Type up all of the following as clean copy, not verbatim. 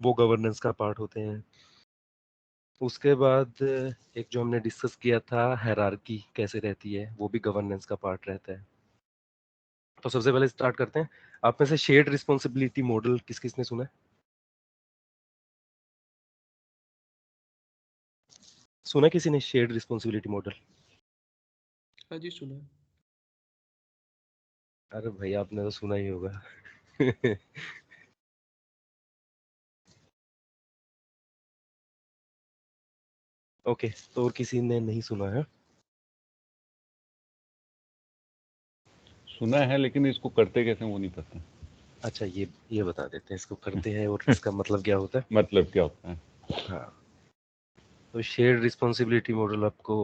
वो गवर्नेंस का पार्ट होते हैं। उसके बाद एक जो हमने डिस्कस किया था हायरार्की कैसे रहती है, वो भी गवर्नेंस का पार्ट रहता है। तो सबसे पहले स्टार्ट करते हैं। आप में से शेयर्ड रिस्पॉन्सिबिलिटी मॉडल किस किसने सुना है? सुना किसी ने शेयर्ड रिस्पॉन्सिबिलिटी मॉडल? हाँ जी, सुना है। अरे भाई आपने तो सुना ही होगा। ओके, तो और किसी ने नहीं सुना है? सुना है लेकिन इसको करते कैसे वो नहीं पता। अच्छा, ये बता देते हैं इसको करते हैं और इसका मतलब क्या होता है। मतलब क्या होता है? हाँ, तो शेयर्ड रिस्पॉन्सिबिलिटी मॉडल आपको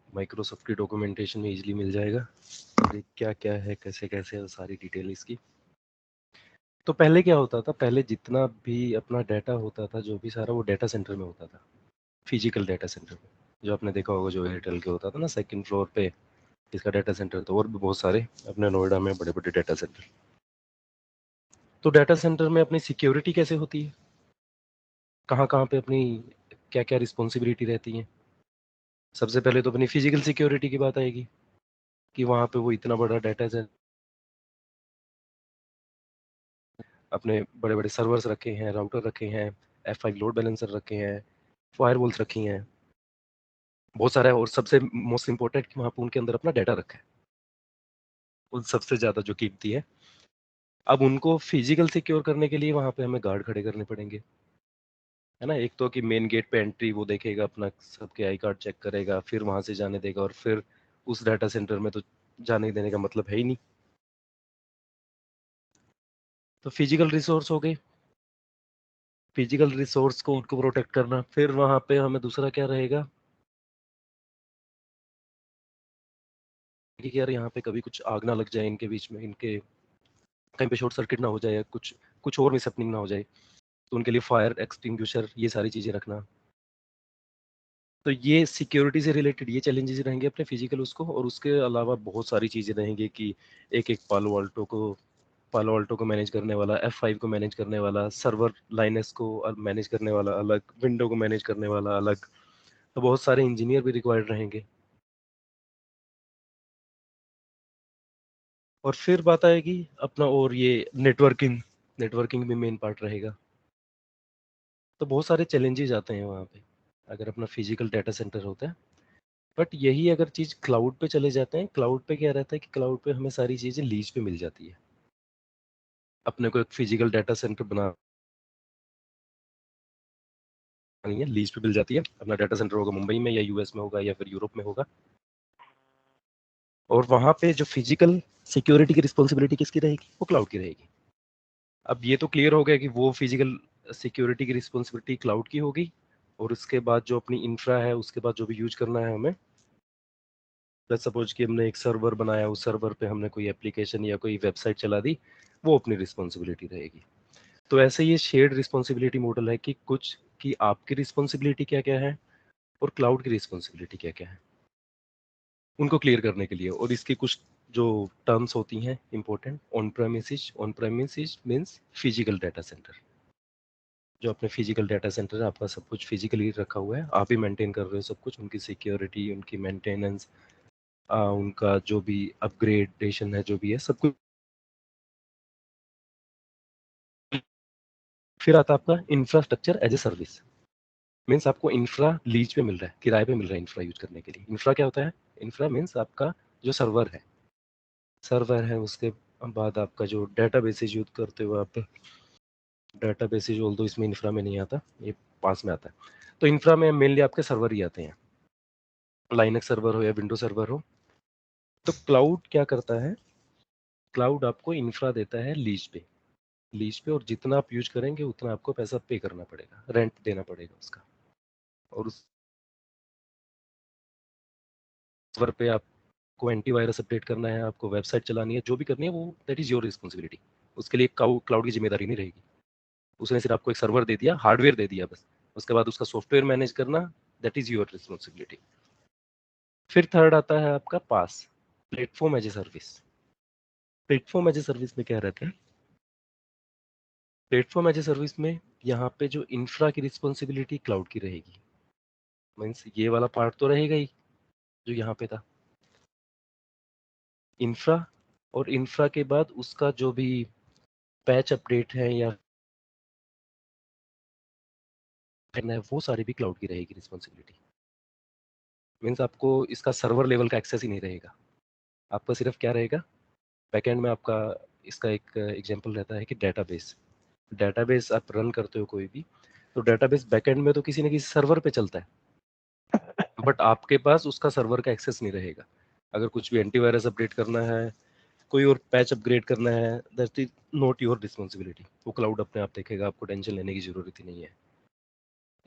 माइक्रोसॉफ्ट की डॉक्यूमेंटेशन में इजीली मिल जाएगा। क्या क्या है, कैसे कैसे है, सारी डिटेल इसकी। तो पहले क्या होता था, पहले जितना भी अपना डाटा होता था, जो भी सारा, वो डाटा सेंटर में होता था, फिजिकल डाटा सेंटर में। जो आपने देखा होगा जो एयरटेल के होता था ना, सेकंड फ्लोर पे इसका डाटा सेंटर था, और भी बहुत सारे अपने नोएडा में बड़े बड़े डाटा सेंटर। तो डाटा सेंटर में अपनी सिक्योरिटी कैसे होती है, कहाँ कहाँ पे अपनी क्या क्या रिस्पॉन्सिबिलिटी रहती है। सबसे पहले तो अपनी फिजिकल सिक्योरिटी की बात आएगी कि वहाँ पे वो इतना बड़ा डाटा सेंटर, अपने बड़े बड़े सर्वर्स रखे हैं, राउटर रखे हैं, F5 लोड बैलेंसर रखे हैं, फायरवॉल्स रखी हैं, बहुत सारा है। और सबसे मोस्ट इम्पोर्टेंट कि वहाँ पे उनके अंदर अपना डाटा रखा है, उन सबसे ज़्यादा जो कीमती है। अब उनको फिजिकल सिक्योर करने के लिए वहाँ पे हमें गार्ड खड़े करने पड़ेंगे, है ना। एक तो कि मेन गेट पे एंट्री वो देखेगा, अपना सबके आई कार्ड चेक करेगा, फिर वहाँ से जाने देगा, और फिर उस डाटा सेंटर में तो जाने देने का मतलब है ही नहीं। तो फिजिकल रिसोर्स हो गए, फिजिकल रिसोर्स को उनको प्रोटेक्ट करना। फिर वहाँ पे हमें दूसरा क्या रहेगा कि यार यहाँ पे कभी कुछ आग ना लग जाए इनके बीच में, इनके कहीं पे शॉर्ट सर्किट ना हो जाए, कुछ कुछ और मिसहैपनिंग ना हो जाए, तो उनके लिए फायर एक्सटिंग्विशर, ये सारी चीज़ें रखना। तो ये सिक्योरिटी से रिलेटेड ये चैलेंजेस रहेंगे अपने फिजिकल उसको। और उसके अलावा बहुत सारी चीज़ें रहेंगी कि एक एक पालो अल्टो को मैनेज करने वाला, F5 को मैनेज करने वाला, सर्वर लाइनस को मैनेज करने वाला अलग, विंडो को मैनेज करने वाला अलग। तो बहुत सारे इंजीनियर भी रिक्वायर्ड रहेंगे। और फिर बात आएगी अपना, और ये नेटवर्किंग, नेटवर्किंग भी मेन पार्ट रहेगा। तो बहुत सारे चैलेंजेस आते हैं वहाँ पे अगर अपना फिजिकल डाटा सेंटर होता है। बट यही अगर चीज़ क्लाउड पे चले जाते हैं, क्लाउड पे क्या रहता है कि क्लाउड पे हमें सारी चीज़ें लीज पे मिल जाती है। अपने को एक फिजिकल डाटा सेंटर बनानी है, लीज पे मिल जाती है। अपना डाटा सेंटर होगा मुंबई में या यूएस में होगा या फिर यूरोप में होगा। और वहाँ पे जो फिजिकल सिक्योरिटी की रिस्पॉन्सिबिलिटी किसकी रहेगी, वो क्लाउड की रहेगी। अब ये तो क्लियर हो गया कि वो फिजिकल सिक्योरिटी की रिस्पॉन्सिबिलिटी क्लाउड की होगी। और उसके बाद जो अपनी इंफ्रा है, उसके बाद जो भी यूज करना है हमें, लेट्स सपोज कि हमने एक सर्वर बनाया, उस सर्वर पे हमने कोई एप्लीकेशन या कोई वेबसाइट चला दी, वो अपनी रिस्पॉन्सिबिलिटी रहेगी। तो ऐसे ये शेयर्ड रिस्पॉन्सिबिलिटी मॉडल है कि कुछ कि आपकी रिस्पॉन्सिबिलिटी क्या क्या है और क्लाउड की रिस्पॉन्सिबिलिटी क्या क्या है, उनको क्लियर करने के लिए। और इसकी कुछ जो टर्म्स होती हैं important, on premises means physical data centre. जो अपने फिजिकल डाटा सेंटर है, आपका सब कुछ फिजिकली रखा हुआ है, आप ही मेंटेन कर रहे हो सब कुछ, उनकी सिक्योरिटी, उनकी मेंटेनेंस, उनका जो भी अपग्रेडेशन है, जो भी है सब कुछ। फिर आता है आपका infrastructure as a service. Means आपको इंफ्रा लीज पे मिल रहा है, किराए पे मिल रहा है इंफ्रा यूज करने के लिए। इंफ्रा क्या होता है? इंफ्रा मीन्स आपका जो सर्वर है, उसके बाद आपका जो डाटा बेसिस यूज करते हो आप, डाटा बेसिस बोल दो, इसमें इंफ्रा में नहीं आता, ये पास में आता है। तो इंफ्रा में मेनली आपके सर्वर ही आते हैं, लाइनक्स सर्वर हो या विंडो सर्वर हो। तो क्लाउड क्या करता है, क्लाउड आपको इंफ्रा देता है लीज पे, और जितना आप यूज करेंगे उतना आपको पैसा पे करना पड़ेगा, रेंट देना पड़ेगा उसका। और उस सर्वर पे आपको एंटीवायरस अपडेट करना है, आपको वेबसाइट चलानी है, जो भी करनी है वो दैट इज योर रिस्पॉन्सिबिलिटी। उसके लिए क्लाउड की जिम्मेदारी नहीं रहेगी। उसने सिर्फ आपको एक सर्वर दे दिया, हार्डवेयर दे दिया बस। उसके बाद उसका सॉफ्टवेयर मैनेज करना, दैट इज योर रिस्पॉन्सिबिलिटी। फिर थर्ड आता है आपका PaaS, platform as a service. Platform as a service में क्या रहता है, प्लेटफॉर्म एज ए सर्विस में यहाँ पे जो इंफ्रा की रिस्पॉन्सिबिलिटी क्लाउड की रहेगी, मीन्स ये वाला पार्ट तो रहेगा ही जो यहाँ पे था इंफ्रा, और इंफ्रा के बाद उसका जो भी पैच अपडेट है या करना है वो सारी भी क्लाउड की रहेगी रिस्पॉन्सिबिलिटी। मीन्स आपको इसका सर्वर लेवल का एक्सेस ही नहीं रहेगा, आपका सिर्फ क्या रहेगा बैकएंड में आपका इसका एक एग्जांपल रहता है कि डेटाबेस आप रन करते हो कोई भी, तो डेटाबेस बैकएंड में तो किसी न किसी सर्वर पे चलता है, बट आपके पास उसका सर्वर का एक्सेस नहीं रहेगा। अगर कुछ भी एंटीवायरस अपडेट करना है, कोई और पैच अपग्रेड करना है, that is not your responsibility, वो क्लाउड अपने आप देखेगा, आपको टेंशन लेने की जरूरत ही नहीं है।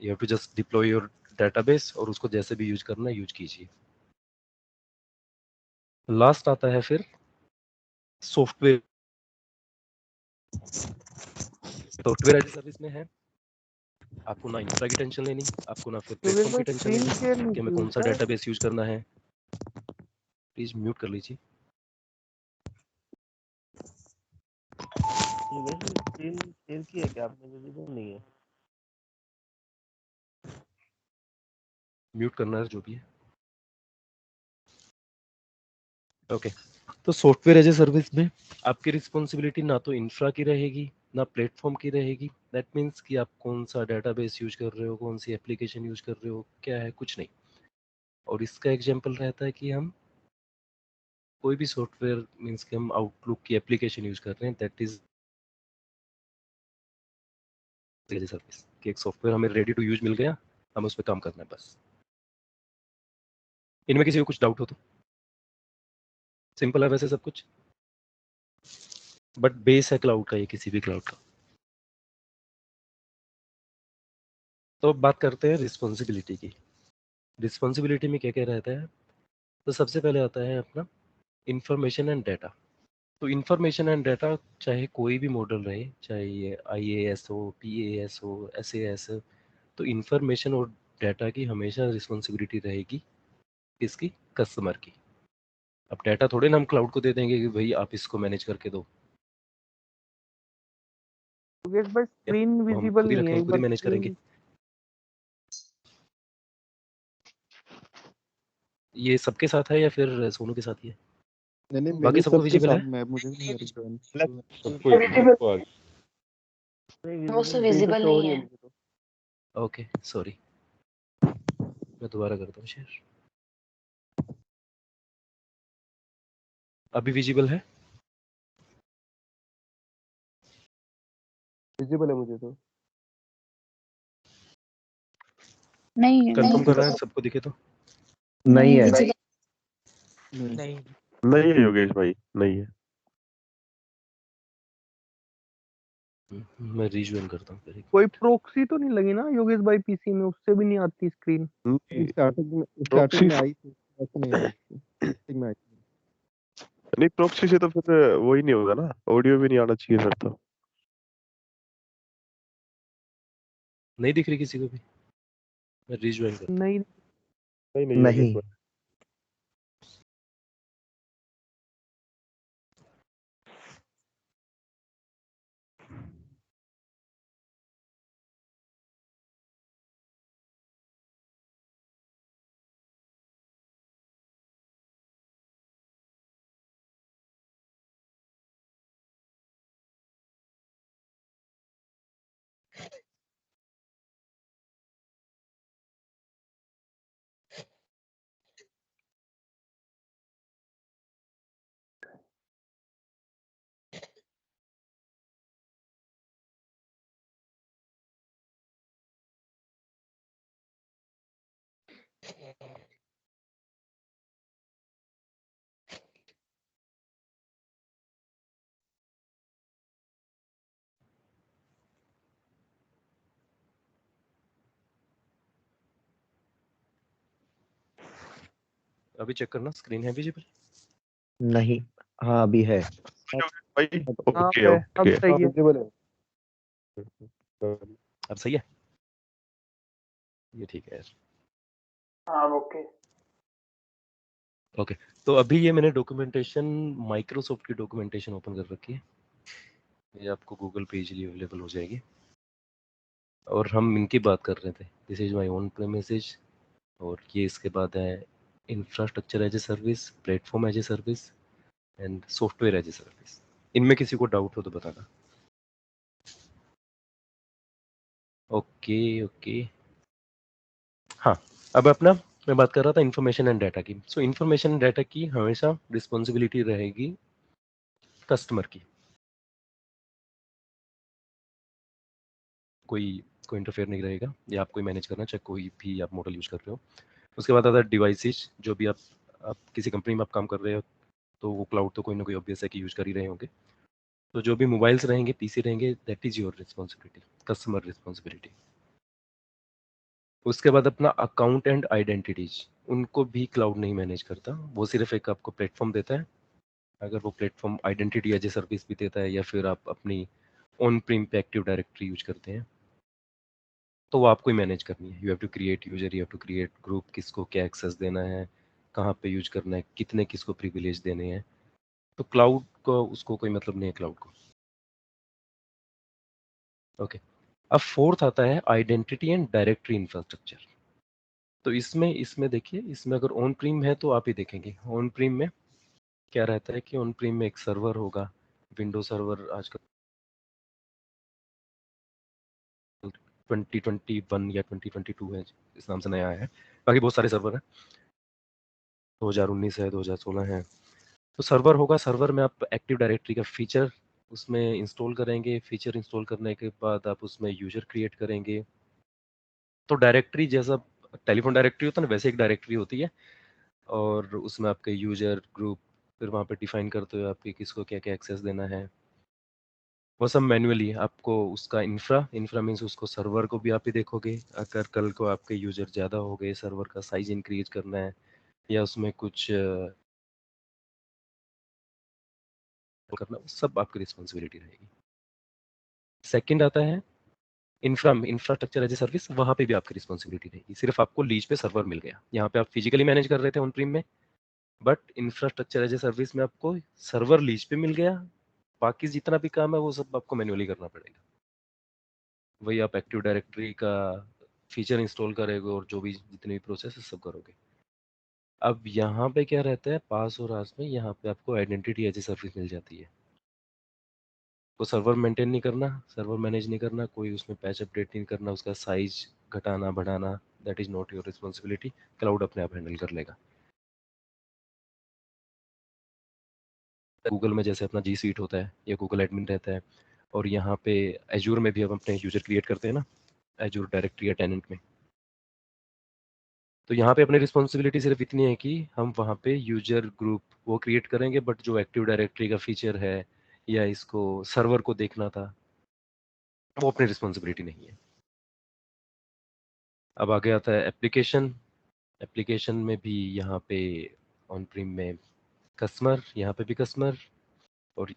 You have to just deploy your database और उसको जैसे भी यूज करना है यूज कीजिए। लास्ट आता है फिर सॉफ्टवेयर एज सर्विस में है, आपको ना इंफ्रा की टेंशन लेनी, आपको ना फिर प्लेटफॉर्म की टेंशन लेनी कि हमें कौन सा डेटाबेस यूज करना है। प्लीज म्यूट कर लीजिए। स्क्रीन शेयर की है क्या आपने? विजिबल नहीं है। म्यूट करना है जो भी है। ओके तो सॉफ्टवेयर एज ए सर्विस में आपकी रिस्पॉन्सिबिलिटी ना तो इंफ्रा की रहेगी ना प्लेटफॉर्म की रहेगी। दैट मीन्स कि आप कौन सा डेटाबेस यूज कर रहे हो, कौन सी एप्लीकेशन यूज कर रहे हो, क्या है, कुछ नहीं। और इसका एग्जांपल रहता है कि हम कोई भी सॉफ्टवेयर मीन्स कि हम आउटलुक की एप्लीकेशन यूज कर रहे हैं, that is as a service कि एक सॉफ्टवेयर हमें रेडी टू यूज मिल गया, हमें उस पर काम करना है बस। इनमें किसी को कुछ डाउट हो तो? सिंपल है वैसे सब कुछ, बट बेस है क्लाउड का, ये किसी भी क्लाउड का। तो अब बात करते हैं रिस्पॉन्सिबिलिटी की। रिस्पॉन्सिबिलिटी में क्या क्या रहता है? तो सबसे पहले आता है अपना इंफॉर्मेशन एंड डाटा। तो इंफॉर्मेशन एंड डाटा चाहे कोई भी मॉडल रहे, चाहे ये IaaS हो, PaaS हो, SaaS, तो इंफॉर्मेशन और डाटा की हमेशा रिस्पॉन्सिबिलिटी रहेगी किसकी? कस्टमर की। अब डाटा थोड़े ना हम क्लाउड को दे देंगे कि भाई आप इसको मैनेज करके दो, योगेश भाई स्क्रीन वो हम विजिबल खुद ही नहीं है, रखेंगे, एक खुद ही बार मैनेज करेंगे। ये सबके साथ है या फिर सोनू के साथ ही है? नहीं बाकी मेरे सबको सबके विजिबल साथ है? में मुझे नहीं मेरे जॉइन सबको आज वो तो विजिबल नहीं है। ओके सॉरी, मैं दोबारा करता हूँ शेयर। अभी विजिबल है? विजिबल है मुझे तो। नहीं कंफर्म कर रहा है सबको दिखे तो? नहीं है। नहीं नहीं है योगेश भाई, नहीं है। मैं रीज्वाइन करता हूँ फिर। कोई प्रोक्सी तो नहीं लगी ना योगेश भाई पीसी में? उससे भी नहीं आती स्क्रीन। स्टार्टिंग में आई थी, ऐसे नहीं आई थी, स्टार्टिंग में आई थी। नहीं प्रॉक्सी से तो फिर वही नहीं होगा ना, ऑडियो भी नहीं आना चाहिए फिर तो। नहीं दिख रही किसी को भी? मैं रीज्वाइन करता नहीं नहीं योगेश भाई। अभी चेक करना स्क्रीन है विजिबल? नहीं, हाँ अभी है। भाई हाँ ओके है, अब ओके। सही है। विजिबल है। अब सही है, ये ठीक है यार। हाँ ओके। ओके तो अभी ये मैंने डॉक्यूमेंटेशन, माइक्रोसॉफ्ट की डॉक्यूमेंटेशन ओपन कर रखी है। ये आपको गूगल पे इजीली अवेलेबल हो जाएगी। और हम इनकी बात कर रहे थे, this is my own premises, और ये इसके बाद है infrastructure as a service, platform as a service and software as a service. इनमें किसी को डाउट हो तो बताना। ओके ओके, हाँ, अब अपना मैं बात कर रहा था इन्फॉर्मेशन एंड डाटा की। सो इन्फॉर्मेशन एंड डाटा की हमेशा रिस्पॉन्सिबिलिटी रहेगी कस्टमर की। कोई कोई इंटरफेयर नहीं रहेगा, या आप कोई मैनेज करना, चाहे कोई भी आप मॉडल यूज कर रहे हो। उसके बाद आता है डिवाइसेस, जो भी आप किसी कंपनी में आप काम कर रहे हो तो वो क्लाउड तो कोई ना कोई ऑब्वियस है कि यूज कर ही रहे होंगे। तो जो भी मोबाइल्स रहेंगे, पीसी रहेंगे, that is your responsibility, customer responsibility. उसके बाद अपना अकाउंट एंड आइडेंटिटीज, उनको भी क्लाउड नहीं मैनेज करता, वो सिर्फ एक आपको प्लेटफॉर्म देता है। अगर वो platform identity as a service भी देता है, या फिर आप अपनी ऑन प्रीम पे एक्टिव डायरेक्टरी यूज करते हैं, तो वो आपको ही मैनेज करनी है। You have to create user, you have to create group, किसको क्या एक्सेस देना है, कहाँ पे यूज करना है, कितने किसको प्रिविलेज देने हैं। तो क्लाउड को उसको कोई मतलब नहीं है क्लाउड को। ओके, अब फोर्थ आता है आइडेंटिटी एंड डायरेक्टरी इंफ्रास्ट्रक्चर। तो इसमें इसमें देखिए, इसमें अगर ऑन प्रीम है तो आप ही देखेंगे ऑन प्रीम में क्या रहता है कि ऑन प्रीम में एक सर्वर होगा, विंडो सर्वर आजकल 2021 या 2022 है, इस नाम से नया आया है। बाकी बहुत सारे सर्वर हैं, 2019 है, 2016 है। तो सर्वर होगा, सर्वर में आप एक्टिव डायरेक्टरी का फीचर उसमें इंस्टॉल करेंगे। फीचर इंस्टॉल करने के बाद आप उसमें यूजर क्रिएट करेंगे। तो डायरेक्टरी जैसा टेलीफोन डायरेक्टरी होता है ना, वैसे एक डायरेक्टरी होती है, और उसमें आपके यूजर ग्रुप फिर वहाँ पे डिफाइन करते हो आपके किसको क्या क्या एक्सेस देना है। वो सब मैन्युअली आपको उसका इंफ्रा मीन्स उसको सर्वर को भी आप ही देखोगे। अगर कल को आपके यूजर ज़्यादा हो गए, सर्वर का साइज इंक्रीज करना है, या उसमें कुछ करना, वो सब आपकी रिस्पॉन्सिबिलिटी रहेगी। सेकंड आता है इंफ्रास्ट्रक्चर एज ए सर्विस, वहाँ पे भी आपकी रिस्पॉन्सिबिलिटी रहेगी। सिर्फ आपको लीज पे सर्वर मिल गया, यहाँ पे आप फिजिकली मैनेज कर रहे थे ऑन प्रीम में, but infrastructure as a service में आपको सर्वर लीज पे मिल गया। बाकी जितना भी काम है वो सब आपको मैन्युअली करना पड़ेगा। वही आप एक्टिव डायरेक्टरी का फीचर इंस्टॉल करोगे और जो भी जितने भी प्रोसेस है सब करोगे। अब यहाँ पे क्या रहता है, पास और आस में यहाँ पे आपको आइडेंटिटी एज ए सर्विस मिल जाती है। तो सर्वर मेंटेन नहीं करना, सर्वर मैनेज नहीं करना, कोई उसमें पैच अपडेट नहीं करना, उसका साइज घटाना बढ़ाना, that is not your responsibility. Cloud अपने आप हैंडल कर लेगा। गूगल में जैसे अपना जी स्वीट होता है या गूगल एडमिन रहता है, और यहाँ पे एजूर में भी हम अपने यूजर क्रिएट करते हैं ना, एजूर डायरेक्टरी या टेनेंट में। तो यहाँ पे अपनी रिस्पॉन्सिबिलिटी सिर्फ इतनी है कि हम वहाँ पे यूजर ग्रुप वो क्रिएट करेंगे, बट जो एक्टिव डायरेक्टरी का फीचर है या इसको सर्वर को देखना था, वो अपनी रिस्पॉन्सिबिलिटी नहीं है। अब आगे आता है एप्लीकेशन। एप्लीकेशन में भी यहाँ पे ऑन प्रीम में कस्टमर, यहाँ पे भी कस्टमर, और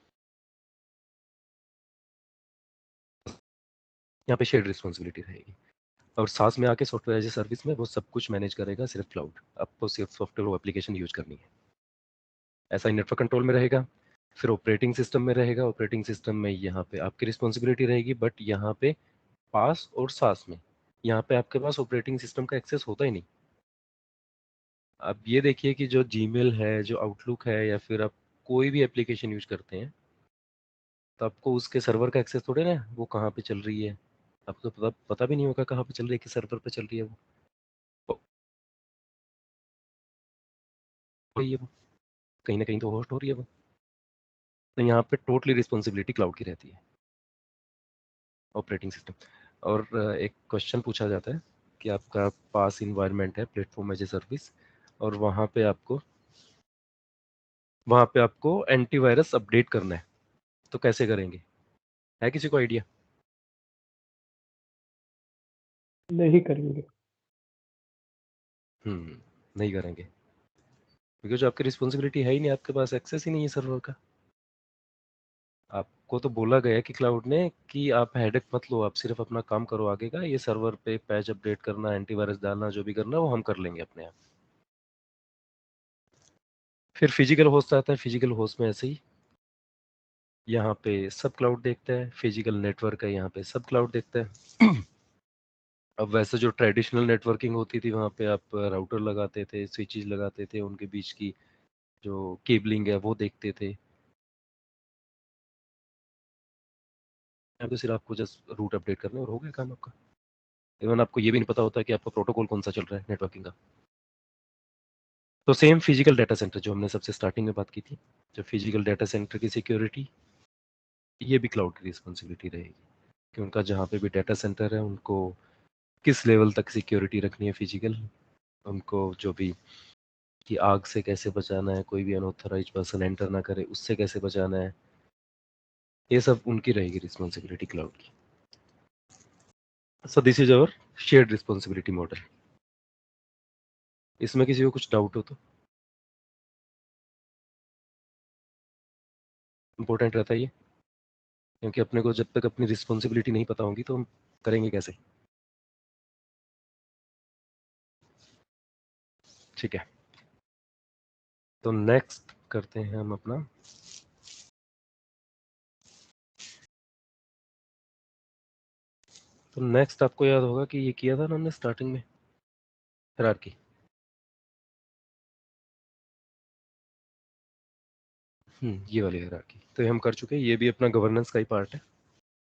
यहाँ पे शेयर्ड रिस्पॉन्सिबिलिटी रहेगी। और साथ में आके सॉफ्टवेयर एज ए सर्विस में वो सब कुछ मैनेज करेगा सिर्फ क्लाउड, आपको सिर्फ सॉफ्टवेयर एप्लीकेशन यूज करनी है। ऐसा ही नेटवर्क कंट्रोल में रहेगा। फिर ऑपरेटिंग सिस्टम में रहेगा, ऑपरेटिंग सिस्टम में यहाँ पे आपकी रिस्पॉन्सिबिलिटी रहेगी, बट यहाँ पे पास और सास में यहाँ पे आपके पास ऑपरेटिंग सिस्टम का एक्सेस होता ही नहीं। अब ये देखिए कि जो जीमेल है, जो आउटलुक है, या फिर आप कोई भी एप्लीकेशन यूज करते हैं, तो आपको उसके सर्वर का एक्सेस थोड़े ना, वो कहाँ पे चल रही है आपको तो पता भी नहीं होगा कहाँ पे चल रही है, किस सर्वर पे चल रही है वो है वो कहीं ना कहीं तो होस्ट हो रही है वो। तो यहाँ पे टोटली रिस्पॉन्सिबिलिटी क्लाउड की रहती है, ऑपरेटिंग सिस्टम। और एक क्वेश्चन पूछा जाता है कि आपका पास इन्वायरमेंट है प्लेटफॉर्म एज ए सर्विस, और वहाँ पे आपको एंटीवायरस अपडेट करना है, तो कैसे करेंगे? है किसी को आइडिया? नहीं करेंगे। नहीं करेंगे, क्योंकि जो आपकी रिस्पॉन्सिबिलिटी है ही नहीं, आपके पास एक्सेस ही नहीं है सर्वर का। आपको तो बोला गया कि क्लाउड ने कि आप हेडेक मत लो, आप सिर्फ अपना काम करो आगे का, ये सर्वर पे पैच अपडेट करना, एंटीवायरस डालना, जो भी करना वो हम कर लेंगे अपने आप। फिर फिजिकल होस्ट आता है। फिजिकल होस्ट में ऐसे ही यहाँ पे सब क्लाउड देखता है, फिजिकल नेटवर्क है यहाँ पे सब क्लाउड देखता है। अब वैसे जो ट्रेडिशनल नेटवर्किंग होती थी वहाँ पे आप राउटर लगाते थे, स्विचेस लगाते थे, उनके बीच की जो केबलिंग है वो देखते थे। यहाँ पे सिर्फ आपको जस्ट रूट अपडेट करना है और हो गया काम आपका। इवन आपको ये भी नहीं पता होता कि आपका प्रोटोकॉल कौन सा चल रहा है नेटवर्किंग का। तो सेम फिजिकल डाटा सेंटर जो हमने सबसे स्टार्टिंग में बात की थी, जो फिजिकल डाटा सेंटर की सिक्योरिटी, ये भी क्लाउड की रिस्पॉन्सिबिलिटी रहेगी कि उनका जहाँ पे भी डाटा सेंटर है उनको किस लेवल तक सिक्योरिटी रखनी है फिजिकल, उनको जो भी कि आग से कैसे बचाना है, कोई भी अनऑथराइज्ड पर्सन एंटर ना करे उससे कैसे बचाना है, ये सब उनकी रहेगी रिस्पॉन्सिबिलिटी क्लाउड की। So this is our shared responsibility model. इसमें किसी को कुछ डाउट हो तो इम्पोर्टेंट रहता है ये, क्योंकि अपने को जब तक अपनी रिस्पॉन्सिबिलिटी नहीं पता होगी तो हम करेंगे कैसे। ठीक है, तो नेक्स्ट करते हैं हम अपना तो नेक्स्ट आपको याद होगा कि ये किया था ना हमने स्टार्टिंग में हायरार्की। ये वाली हायरार्की तो ये हम कर चुके हैं, ये भी अपना गवर्नेंस का ही पार्ट है।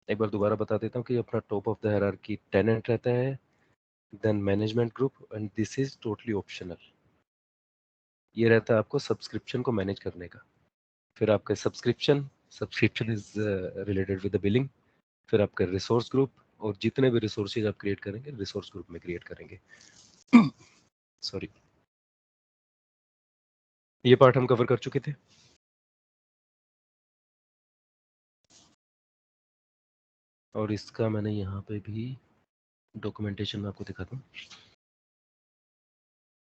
एक बार दोबारा बता देता हूँ कि अपना top of the hierarchy tenant रहता है, then management group, and this is totally optional. ये रहता है आपको सब्सक्रिप्शन को मैनेज करने का। फिर आपका subscription is related with the billing. फिर आपका रिसोर्स ग्रुप, और जितने भी रिसोर्सेज आप क्रिएट करेंगे रिसोर्स ग्रुप में क्रिएट करेंगे। सॉरी, ये पार्ट हम कवर कर चुके थे। और इसका मैंने यहाँ पे भी डॉक्यूमेंटेशन में आपको दिखाता हूँ।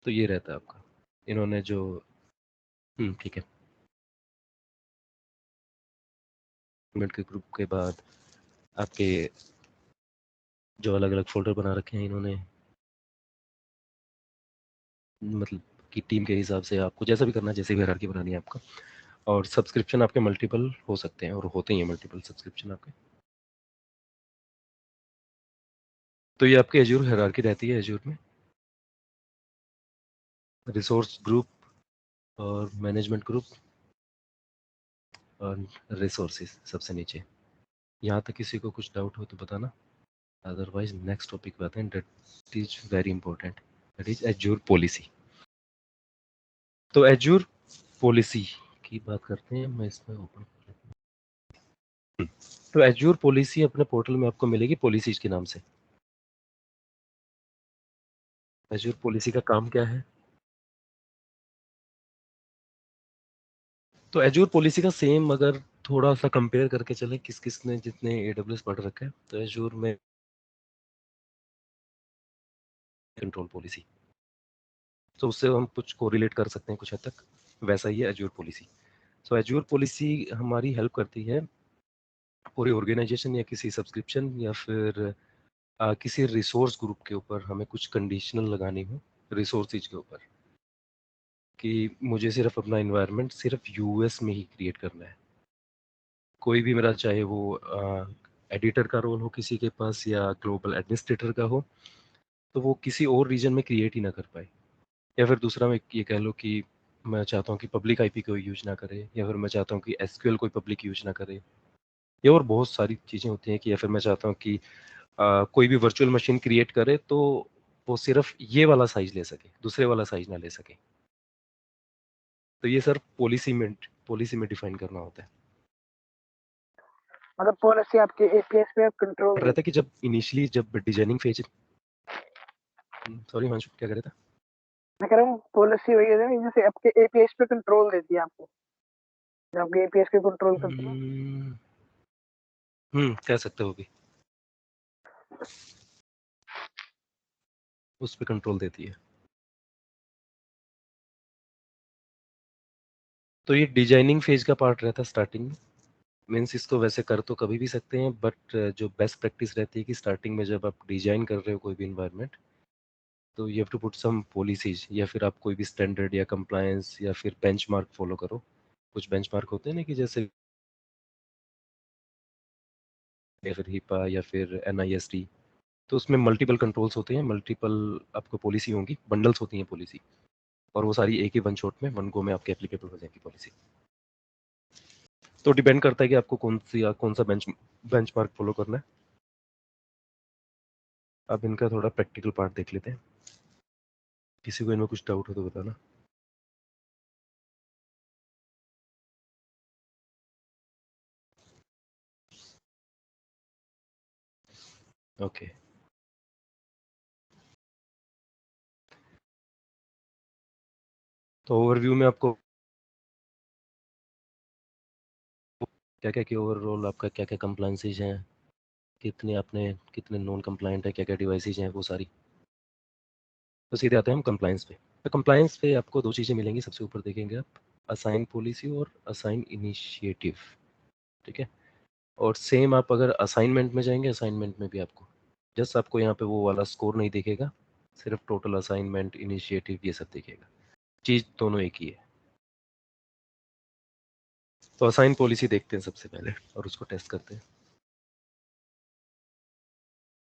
तो ये रहता है आपका, इन्होंने जो ठीक है, डॉक्यूमेंट के ग्रुप के बाद आपके जो अलग अलग फोल्डर बना रखे हैं इन्होंने, मतलब कि टीम के हिसाब से आपको जैसा भी करना है, जैसे भी हायरार्की बनानी है आपका। और सब्सक्रिप्शन आपके मल्टीपल हो सकते हैं और होते ही हैं मल्टीपल सब्सक्रिप्शन आपके। तो ये आपके एज्योर हायरार्की रहती है एज्योर में, रिसोर्स ग्रुप और मैनेजमेंट ग्रुप और रिसोर्सेज सबसे नीचे। यहाँ तक किसी को कुछ डाउट हो तो बताना, अदरवाइज नेक्स्ट टॉपिक पे आते हैं, that is very important, that is azure policy. तो एज्योर पॉलिसी की बात करते हैं, मैं इसमें ओपन कर लेता हूं। तो एज्योर पॉलिसी अपने पोर्टल में आपको मिलेगी पॉलिसीज के नाम से। एज्योर पॉलिसी का काम क्या है? तो एज्योर पॉलिसी का सेम अगर थोड़ा सा कंपेयर करके चले किस किस ने जितने AWS पढ़ रखा है, तो एज्योर में कंट्रोल पॉलिसी, तो उससे हम कुछ कोरिलेट कर सकते हैं कुछ हद तक, वैसा ही है एज्योर पॉलिसी। सो एज्योर पॉलिसी हमारी हेल्प करती है पूरी ऑर्गेनाइजेशन या किसी सब्सक्रिप्शन या फिर किसी रिसोर्स ग्रुप के ऊपर हमें कुछ कंडीशनल लगानी हो रिसोर्सेज के ऊपर, कि मुझे सिर्फ अपना इन्वायरमेंट सिर्फ यूएस में ही क्रिएट करना है। कोई भी मेरा, चाहे वो एडिटर का रोल हो किसी के पास या ग्लोबल एडमिनिस्ट्रेटर का हो, तो वो किसी और रीजन में क्रिएट ही ना कर पाए। या फिर दूसरा मैं ये कह लो कि मैं चाहता हूँ कि पब्लिक आईपी कोई यूज ना करे, या फिर मैं चाहता हूँ कि एसक्यूएल कोई पब्लिक यूज ना करे, या और बहुत सारी चीज़ें होती हैं कि, या फिर मैं चाहता हूँ कि कोई भी वर्चुअल मशीन क्रिएट करे तो वो सिर्फ ये वाला साइज ले सके, दूसरे वाला साइज ना ले सके। तो ये सर पॉलिसी में डिफाइन करना होता है। मतलब पॉलिसी आपके एपीएस पे कंट्रोल रहता है कि जब इनिशियली जब डिजाइनिंग फेज, सॉरी हिमांशु क्या कह रहा था? मैं कह रहा हूँ पॉलिसी वही है ना, जैसे आपके एपीएस पे कंट्रोल देती है आपको, जब आपके एपीएस के कंट्रोल करते हैं। कह सकते हो भी, उस पर कंट्रोल देती है। तो ये डिजाइनिंग फेज का पार्ट रहता है स्टार्टिंग में, मीन्स इसको वैसे कर तो कभी भी सकते हैं, बट जो बेस्ट प्रैक्टिस रहती है कि स्टार्टिंग में जब आप डिजाइन कर रहे हो कोई भी इन्वायरमेंट, तो you have to put some policies, या फिर आप कोई भी स्टैंडर्ड या कंप्लायंस या फिर बेंचमार्क फॉलो करो। कुछ बेंचमार्क होते हैं ना कि जैसे या फिर HIPAA या फिर NIST, तो उसमें मल्टीपल कंट्रोल्स होते हैं, मल्टीपल आपको पॉलिसी होंगी, बंडल्स होती हैं पॉलिसी, और वो सारी एक ही वन शॉट में, वन गो में आपके एप्लीकेबल हो जाएगी पॉलिसी। तो डिपेंड करता है कि आपको कौन सा बेंचमार्क फॉलो करना है। अब इनका थोड़ा प्रैक्टिकल पार्ट देख लेते हैं। किसी को इनमें कुछ डाउट हो तो बताना। ओके, तो ओवरव्यू में आपको क्या क्या किया, ओवरऑल आपका क्या क्या कंप्लायंसेज हैं, कितने नॉन कंप्लायंट है, क्या क्या डिवाइसेज हैं, वो सारी। तो सीधे आते हैं हम कंप्लायंस पे। तो कंप्लायंस पे आपको दो चीज़ें मिलेंगी, सबसे ऊपर देखेंगे आप, असाइन पॉलिसी और असाइन इनिशिएटिव, ठीक है। और सेम आप अगर असाइनमेंट में जाएंगे, असाइनमेंट में भी आपको जस्ट आपको यहाँ पे वो वाला स्कोर नहीं दिखेगा, सिर्फ टोटल असाइनमेंट इनिशिएटिव ये सब दिखेगा, चीज़ दोनों एक ही है। तो असाइन पॉलिसी देखते हैं सबसे पहले और उसको टेस्ट करते हैं।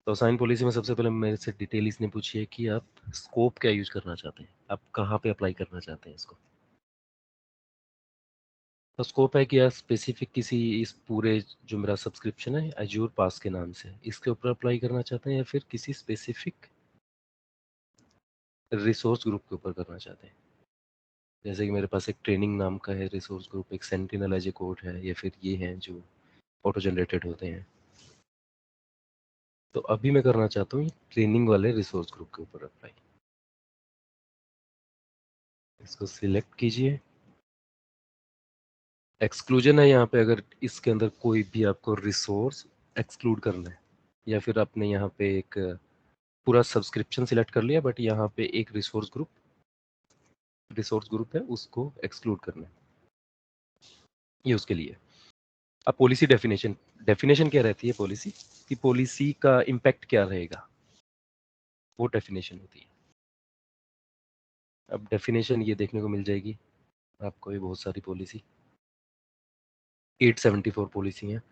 तो असाइन पॉलिसी में सबसे पहले मेरे से डिटेल इसने पूछी है कि आप स्कोप क्या यूज करना चाहते हैं, आप कहाँ पे अप्लाई करना चाहते हैं इसको। तो स्कोप है कि आप स्पेसिफिक किसी इस पूरे जो मेरा सब्सक्रिप्शन है अजूर पास के नाम से, इसके ऊपर अप्लाई करना चाहते हैं या फिर किसी स्पेसिफिक रिसोर्स ग्रुप के ऊपर करना चाहते हैं। जैसे कि मेरे पास एक ट्रेनिंग नाम का है रिसोर्स ग्रुप, एक सेंटिनल एज ए कोड है, या फिर ये हैं जो ऑटो जनरेटेड होते हैं। तो अभी मैं करना चाहता हूँ ट्रेनिंग वाले रिसोर्स ग्रुप के ऊपर अप्लाई। इसको सिलेक्ट कीजिए। एक्सक्लूजन है यहाँ पे, अगर इसके अंदर कोई भी आपको रिसोर्स एक्सक्लूड करना है, या फिर आपने यहाँ पे एक पूरा सब्सक्रिप्शन सिलेक्ट कर लिया बट यहाँ पे एक रिसोर्स ग्रुप है उसको एक्सक्लूड करना है, ये उसके लिए। अब पॉलिसी डेफिनेशन क्या रहती है पॉलिसी की, पॉलिसी का इम्पैक्ट क्या रहेगा, वो डेफिनेशन होती है। अब डेफिनेशन ये देखने को मिल जाएगी आपको, ये बहुत सारी पॉलिसी 874 पॉलिसी है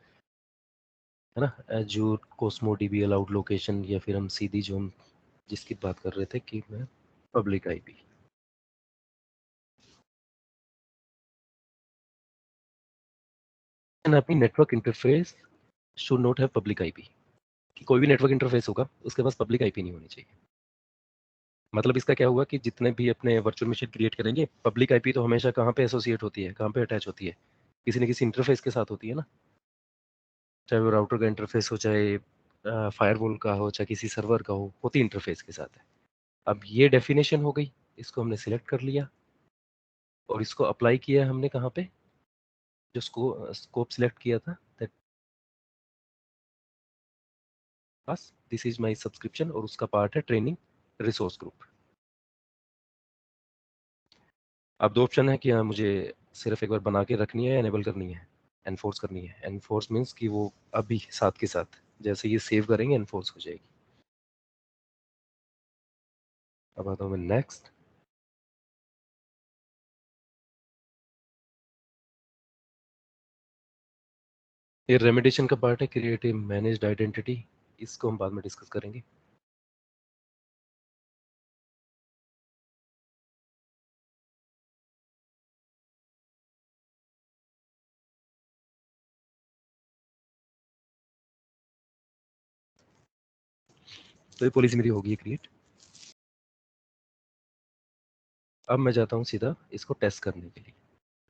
ना। Azure Cosmo dB allowed location, या फिर हम सीधी जो हम जिसकी बात कर रहे थे कि मैं पब्लिक आईपी। अपनी network interface should not have public IP, कि कोई भी नेटवर्क इंटरफेस होगा उसके पास पब्लिक आईपी नहीं होनी चाहिए। मतलब इसका क्या हुआ कि जितने भी अपने वर्चुअल मशीन क्रिएट करेंगे, पब्लिक आईपी तो हमेशा कहाँ पे एसोसिएट होती है, कहाँ पे अटैच होती है, किसी न किसी इंटरफेस के साथ होती है ना, चाहे वो राउटर का इंटरफेस हो, चाहे फायरवॉल का हो, चाहे किसी सर्वर का हो, होती इंटरफेस के साथ है। अब ये डेफिनेशन हो गई, इसको हमने सिलेक्ट कर लिया और इसको अप्लाई किया हमने कहाँ पे, जो स्कोप सिलेक्ट किया था, दैट बस दिस इज माय सब्सक्रिप्शन, और उसका पार्ट है ट्रेनिंग रिसोर्स ग्रुप। अब दो ऑप्शन है कि हाँ मुझे सिर्फ एक बार बना के रखनी है, एनेबल करनी है, एनफोर्स करनी है। एनफोर्स मीन्स कि वो अभी साथ के साथ जैसे ये सेव करेंगे एनफोर्स हो जाएगी। अब आता हूँ मैं नेक्स्ट। ये रेमेडिएशन का पार्ट है, क्रिएट ए मैनेज्ड आइडेंटिटी, इसको हम बाद में डिस्कस करेंगे। तो ये पॉलिसी मेरी होगी क्रिएट। अब मैं जाता हूँ सीधा इसको टेस्ट करने के लिए।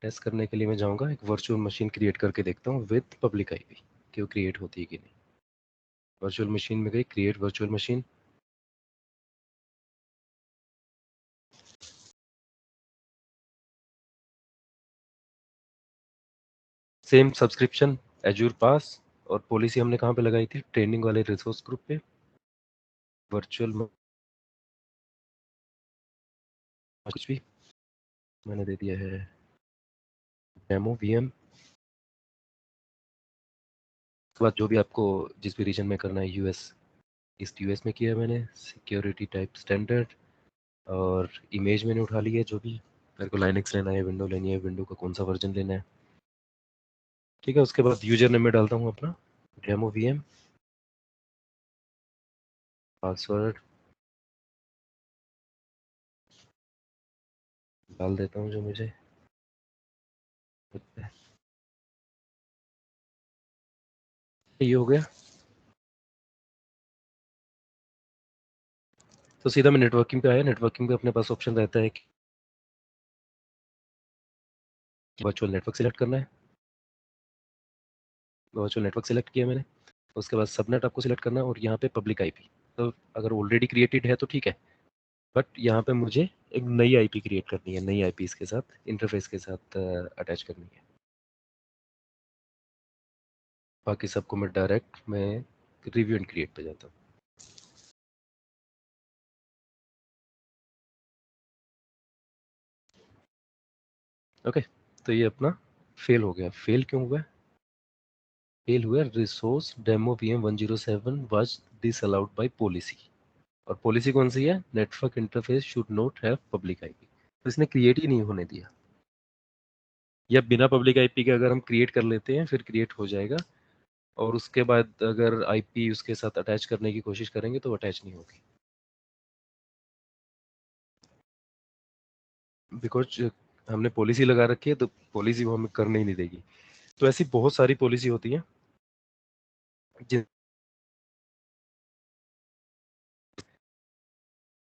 टेस्ट करने के लिए मैं जाऊँगा एक वर्चुअल मशीन क्रिएट करके देखता हूँ विद पब्लिक आईपी कि वो क्रिएट होती है कि नहीं। वर्चुअल मशीन में गई, create virtual machine, same subscription Azure pass, और पॉलिसी हमने कहाँ पे लगाई थी, ट्रेनिंग वाले रिसोर्स ग्रुप पे। वर्चुअल कुछ भी मैंने दे दिया है, डेमो वीएम। उसके बाद जो भी आपको जिस भी रीजन में करना है, यूएस, ईस्ट यूएस में किया है मैंने, सिक्योरिटी टाइप स्टैंडर्ड, और इमेज मैंने उठा ली है जो भी मेरे को, लाइनक्स लेना है, विंडो लेनी है, विंडो का कौन सा वर्जन लेना है, ठीक है। उसके बाद यूजर नेम में डालता हूँ अपना डेमो वीएम, पासवर्ड डाल देता हूँ जो मुझे लगता है। ये हो गया। तो सीधा मैं नेटवर्किंग पे आया। नेटवर्किंग पे अपने पास ऑप्शन रहता है कि वर्चुअल नेटवर्क सिलेक्ट करना है। वर्चुअल नेटवर्क सिलेक्ट किया मैंने। उसके बाद सबनेट आपको सिलेक्ट करना है और यहाँ पे पब्लिक आईपी। तो अगर ऑलरेडी क्रिएटेड है तो ठीक है, बट यहाँ पे मुझे एक नई आईपी क्रिएट करनी है, नई आईपी इसके साथ इंटरफेस के साथ अटैच करनी है। बाकी सबको मैं डायरेक्ट रिव्यू एंड क्रिएट पे जाता हूँ। ओके, तो ये अपना फेल हो गया। फेल क्यों हुआ? फेल हुआ resource demo VM 107 was disallowed by policy. और पॉलिसी कौन सी है? Network interface should not have public IP. तो इसने क्रिएट ही नहीं होने दिया। या बिना पब्लिक आईपी के अगर हम क्रिएट कर लेते हैं फिर क्रिएट हो जाएगा, और उसके बाद अगर आईपी उसके साथ अटैच करने की कोशिश करेंगे तो अटैच नहीं होगी, बिकॉज हमने पॉलिसी लगा रखी है तो पॉलिसी वो हमें करने ही नहीं देगी। तो ऐसी बहुत सारी पॉलिसी होती है जिन,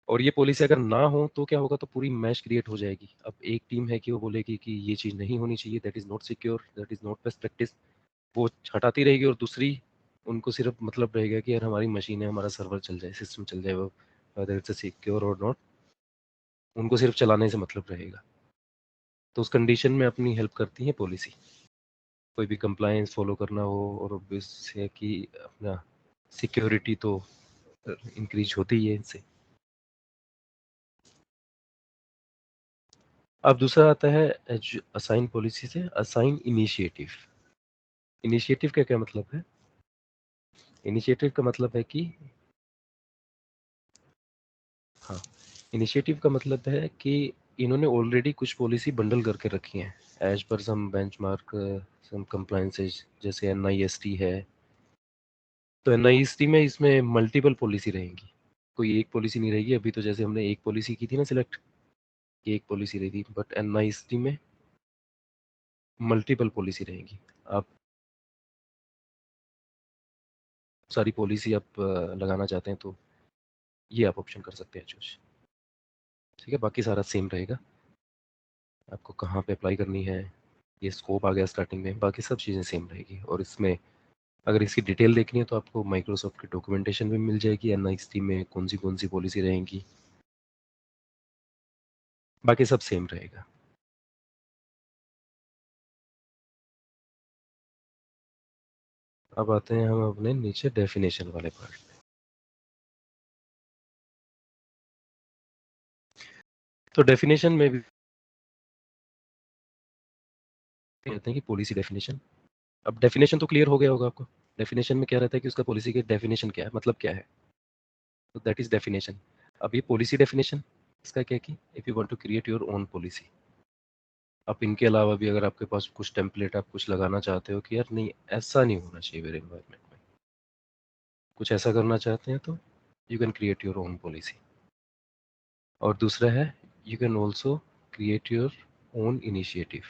और ये पॉलिसी अगर ना हो तो क्या होगा, तो पूरी मैश क्रिएट हो जाएगी। अब एक टीम है कि वो बोलेगी कि ये चीज़ नहीं होनी चाहिए, that is not secure, that is not best practice, वो हटाती रहेगी। और दूसरी, उनको सिर्फ मतलब रहेगा कि यार हमारी मशीन है, हमारा सर्वर चल जाए, सिस्टम चल जाए, वो वेदर इट्स सिक्योर और नॉट, उनको सिर्फ चलाने से मतलब रहेगा। तो उस कंडीशन में अपनी हेल्प करती है पॉलिसी। कोई भी कंप्लायंस फॉलो करना हो, और ऑब्वियस है कि अपना सिक्योरिटी तो इंक्रीज होती ही है इनसे। अब दूसरा आता है असाइन पॉलिसी से असाइन इनिशिएटिव। इनिशिएटिव का क्या मतलब है? इनिशिएटिव का मतलब है कि हाँ, इनिशिएटिव का मतलब है कि इन्होंने ऑलरेडी कुछ पॉलिसी बंडल करके रखी हैं एज पर सम बेंचमार्क, सम कंप्लायंसेस, जैसे एनआईएसटी है। तो एनआईएसटी में इसमें मल्टीपल पॉलिसी रहेंगी, कोई एक पॉलिसी नहीं रहेगी। अभी तो जैसे हमने एक पॉलिसी की थी ना सिलेक्ट, एक पॉलिसी रही थी, बट एनआईएसटी में मल्टीपल पॉलिसी रहेंगी। आप सारी पॉलिसी आप लगाना चाहते हैं तो ये आप ऑप्शन कर सकते हैं चूज। ठीक है, बाकी सारा सेम रहेगा। आपको कहाँ पे अप्लाई करनी है, ये स्कोप आ गया स्टार्टिंग में, बाकी सब चीज़ें सेम रहेगी। और इसमें अगर इसकी डिटेल देखनी है तो आपको माइक्रोसॉफ्ट की डॉक्यूमेंटेशन भी मिल जाएगी, एनआईएसटी में कौन सी पॉलिसी रहेंगी, बाकी सब सेम रहेगा। अब आते हैं हम अपने नीचे डेफिनेशन वाले पार्ट पे। तो डेफिनेशन में भी कहते हैं कि पॉलिसी डेफिनेशन। अब डेफिनेशन तो क्लियर हो गया होगा आपको। डेफिनेशन में क्या रहता है कि उसका पॉलिसी के डेफिनेशन क्या है, मतलब क्या है, तो दैट इज डेफिनेशन। अब ये पॉलिसी डेफिनेशन, इसका क्या है कि if you want to create your own policy, आप इनके अलावा भी अगर आपके पास कुछ टेम्पलेट आप कुछ लगाना चाहते हो कि यार नहीं ऐसा नहीं होना चाहिए मेरे एनवायरनमेंट में, कुछ ऐसा करना चाहते हैं, तो you can create your own policy. और दूसरा है you can also create your own initiative.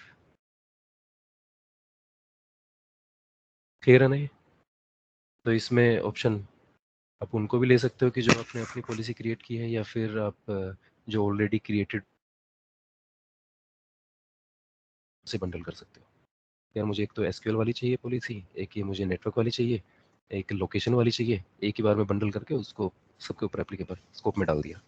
Clear है ना ये? तो इसमें ऑप्शन आप उनको भी ले सकते हो कि जो आपने अपनी पॉलिसी क्रिएट की है, या फिर आप जो ऑलरेडी क्रिएटेड से बंडल कर सकते हो। यार मुझे एक तो एसक्यूएल वाली चाहिए पॉलिसी, एक ये मुझे नेटवर्क वाली चाहिए, एक लोकेशन वाली चाहिए, एक ही बार में बंडल करके उसको सबके ऊपर एप्लीकेबल स्कोप में डाल दिया।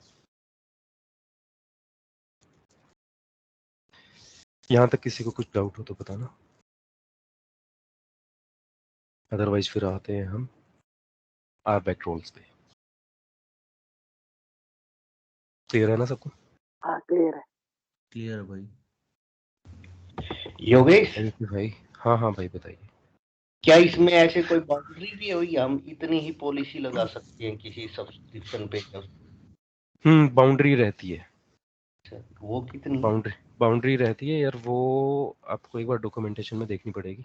यहाँ तक किसी को कुछ डाउट हो तो बताना, अदरवाइज फिर आते हैं हम आरबैक रोल्स पे। क्लियर है ना सबको? हाँ क्लियर है। क्लियर भाई। योगेश, थैंक यू भाई। हाँ हाँ भाई बताइए। क्या इसमें ऐसे कोई बाउंड्री भी हुई, हम इतनी ही पॉलिसी लगा सकते हैं किसी सब्सक्रिप्शन पे? बाउंड्री रहती है। वो कितनी? बाउंड्री रहती है यार, वो आपको एक बार डॉक्यूमेंटेशन में देखनी पड़ेगी।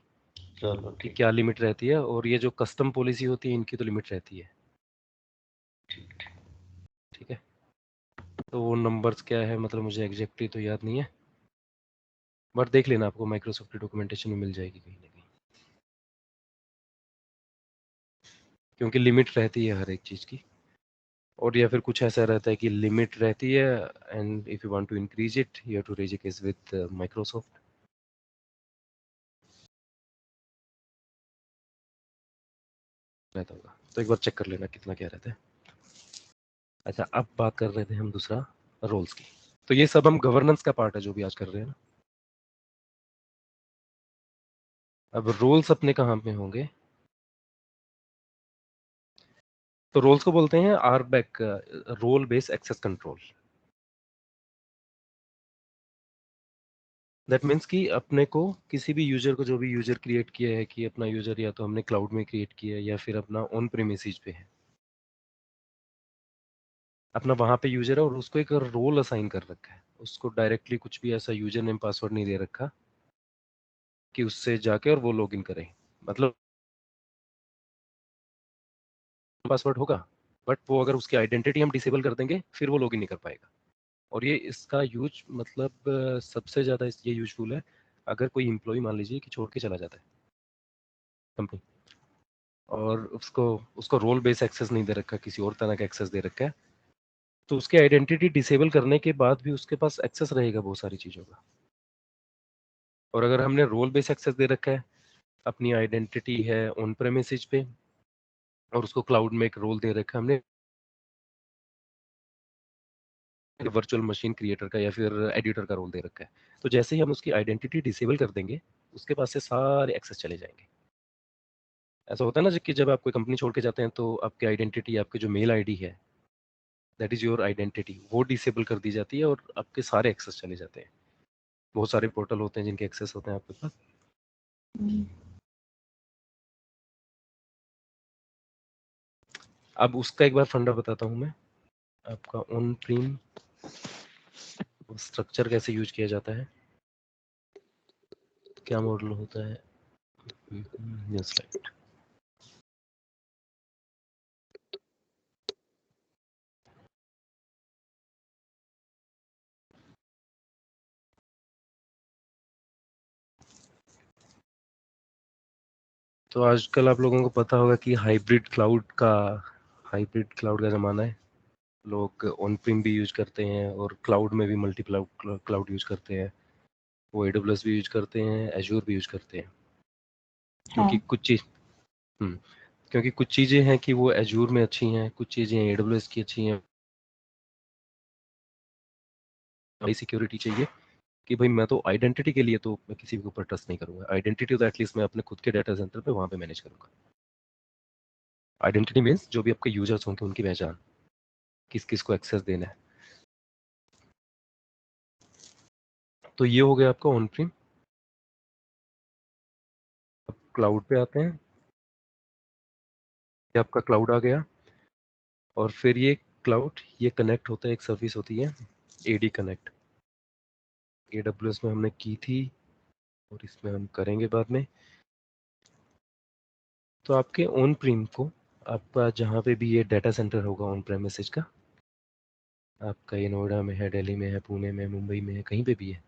चलो कि ठीक क्या लिमिट रहती है, और ये जो कस्टम पॉलिसी होती है इनकी तो लिमिट रहती है। ठीक ठीक है, तो वो नंबर्स क्या है मतलब मुझे एग्जैक्टली तो याद नहीं है, बट देख लेना, आपको माइक्रोसॉफ्ट की डॉक्यूमेंटेशन में मिल जाएगी कहीं ना कहीं, क्योंकि लिमिट रहती है हर एक चीज़ की। और या फिर कुछ ऐसा रहता है कि लिमिट रहती है and if you want to increase it you have to raise a case with Microsoft. रहता होगा तो एक बार चेक कर लेना कितना क्या रहता है। अच्छा, अब बात कर रहे थे हम दूसरा रोल्स की, तो ये सब हम गवर्नेंस का पार्ट है जो भी आज कर रहे हैं ना। अब रोल्स अपने कहाँ पे होंगे, तो रोल्स को बोलते हैं RBAC, role based access control. That means कि अपने को किसी भी यूजर को, जो भी यूजर क्रिएट किया है, कि अपना यूजर या तो हमने क्लाउड में क्रिएट किया है या फिर अपना ऑन प्रीमिसेस पे है, अपना वहां पे यूजर है और उसको एक रोल असाइन कर रखा है, उसको डायरेक्टली कुछ भी ऐसा यूजर नेम पासवर्ड नहीं दे रखा कि उससे जाके और वो लॉगिन करे। मतलब पासवर्ड होगा, बट वो अगर उसकी आइडेंटिटी हम डिसेबल कर देंगे फिर वो लॉगिन नहीं कर पाएगा। और ये इसका यूज मतलब सबसे ज़्यादा ये यूजफुल है अगर कोई एम्प्लॉय मान लीजिए कि छोड़ के चला जाता है कंपनी, और उसको उसको रोल बेस एक्सेस नहीं दे रखा, किसी और तरह का एक्सेस दे रखा है, तो उसकी आइडेंटिटी डिसेबल करने के बाद भी उसके पास एक्सेस रहेगा बहुत सारी चीज़ों का। और अगर हमने रोल बेस एक्सेस दे रखा है, अपनी आइडेंटिटी है ऑन प्रेमिसेस पे और उसको क्लाउड में एक रोल दे रखा है हमने वर्चुअल मशीन क्रिएटर का या फिर एडिटर का रोल दे रखा है, तो जैसे ही हम उसकी आइडेंटिटी डिसेबल कर देंगे उसके पास से सारे एक्सेस चले जाएंगे। ऐसा होता है ना कि जब आप कोई कंपनी छोड़ के जाते हैं तो आपकी आइडेंटिटी, आपकी जो मेल आईडी है, दैट इज योर आइडेंटिटी, वो डिसेबल कर दी जाती है और आपके सारे एक्सेस चले जाते हैं। बहुत सारे पोर्टल होते हैं जिनके एक्सेस होते हैं आपके पास। अब उसका एक बार फंडा बताता हूँ मैं, आपका ऑन प्रीम स्ट्रक्चर कैसे यूज किया जाता है, क्या मॉडल होता है। New slide. तो आजकल आप लोगों को पता होगा कि हाइब्रिड क्लाउड का ज़माना है। लोग ऑन प्रीम भी यूज करते हैं और क्लाउड में भी मल्टी क्लाउड यूज करते हैं। वो AWS भी यूज करते हैं, एजूर भी यूज करते हैं, क्योंकि क्योंकि कुछ चीज़ें हैं कि वो एजूर में अच्छी हैं, कुछ चीज़ें AWS की अच्छी हैं। भाई सिक्योरिटी चाहिए कि भाई मैं तो आइडेंटिटी के लिए तो मैं किसी के ऊपर ट्रस्ट नहीं करूंगा, आइडेंटिटी तो एटलीस्ट मैं अपने खुद के डाटा सेंटर पे वहां पे मैनेज करूंगा। आइडेंटिटी मीन्स जो भी आपके यूजर्स होंगे उनकी पहचान, किस किस को एक्सेस देना है। तो ये हो गया आपका ऑन प्रीम। क्लाउड पे आते हैं, ये आपका क्लाउड आ गया, और फिर ये क्लाउड ये कनेक्ट होता है, एक सर्विस होती है AD कनेक्ट, AWS में हमने की थी और इसमें हम करेंगे बाद में। तो आपके ऑन प्रीम को, आपका जहाँ पे भी ये डाटा सेंटर होगा ऑन प्रेमिसेस का, आपका ये नोएडा में है, दिल्ली में है, पुणे में, मुंबई में है, कहीं पे भी है,